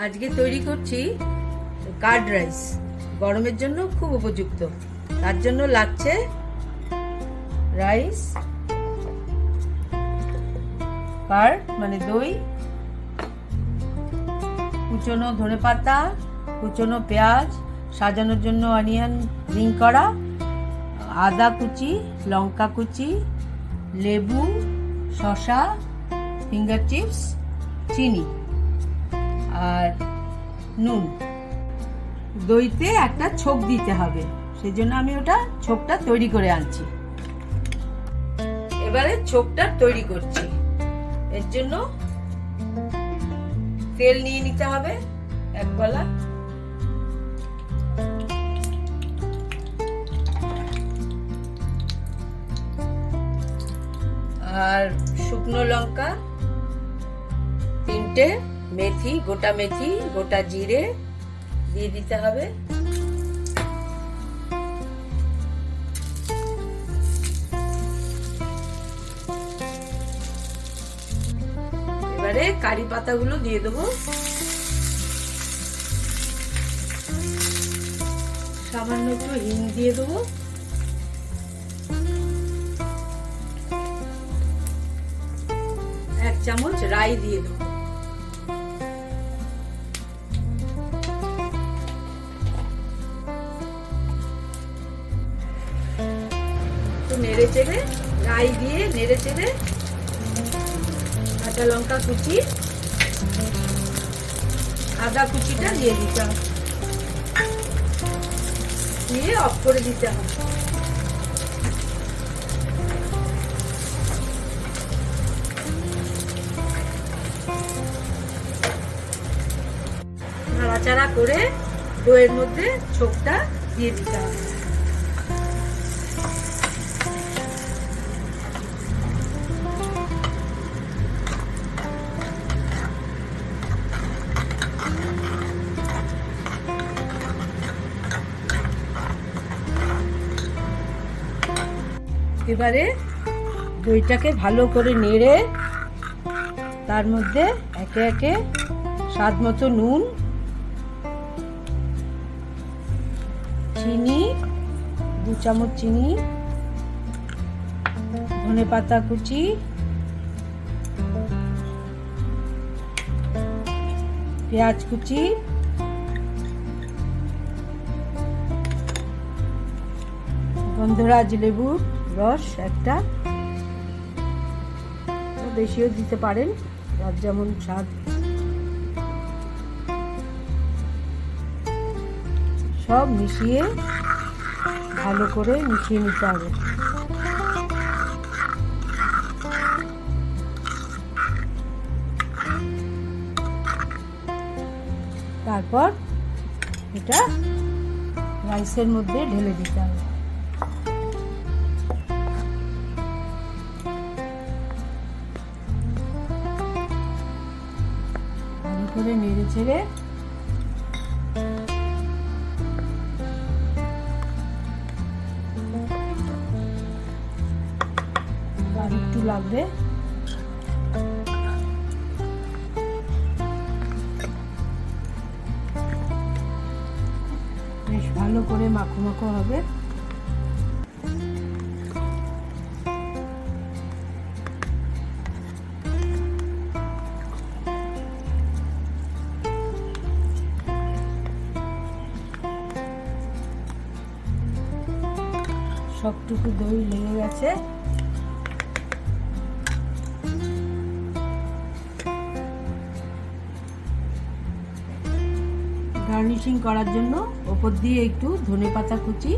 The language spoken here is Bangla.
আজকে তৈরি করছি কার্ড রাইস। গরমের জন্য খুব উপযুক্ত। তার জন্য লাগছে রাইস, কার্ড মানে দই, কুচনো ধনেপাতা, কুচনো পেঁয়াজ, সাজানোর জন্য অনিয়ন রিং করা, আদা কুচি, লঙ্কা কুচি, লেবু, শসা, ফিঙ্গার চিপস, চিনি আর নুন। দইতে একটা ছোপ দিতে হবে, সেই জন্য আমি ওটা ছোপটা তৈরি করে আনছি। এবারে ছোপটা তৈরি করছি। এর জন্য তেল নিয়ে নিতে হবে এক গলা, আর শুকনো লঙ্কা 3টে, মেথি, গোটা মেথি, গোটা জিরে দিয়ে দিতে হবে। এবারে কারি পাতাগুলো দিয়ে দেবো, সামান্য একটু হিং দিয়ে দেবো, এক চামচ রাই দিয়ে দেবো। নেড়ে চেড়ে, রাই দিয়ে নেড়ে চেড়ে কাঁচা লঙ্কা কুচি, আদা কুচিটা দিয়ে দিতে হবে, দিয়ে অফ করে দিতে হবে। নাড়াচাড়া করে দইয়ের মধ্যে ছোপটা দিয়ে দিতে হবে। এবারে দইটাকে ভালো করে নেড়ে তার মধ্যে একে একে স্বাদ মতো নুন, চিনি 2 চামচ চিনি, ধনেপাতা কুচি, পেঁয়াজ কুচি, গন্ধরাজ লেবুর রস একটা, বেশিও দিতে পারেন, যার যেমন স্বাদ। সব মিশিয়ে ভালো করে মিশিয়ে নিতে হবে। তারপর এটা রাইসের মধ্যে ঢেলে দিতে হবে। ভালো করে নেড়ে চেড়ে আর একটু লাগবে, বেশ ভালো করে মাখো মাখো হবে। সবটুকু দই লেগে গেছে। গার্নিশিং করার জন্য ওপর দিয়ে একটু ধনেপাতা কুচি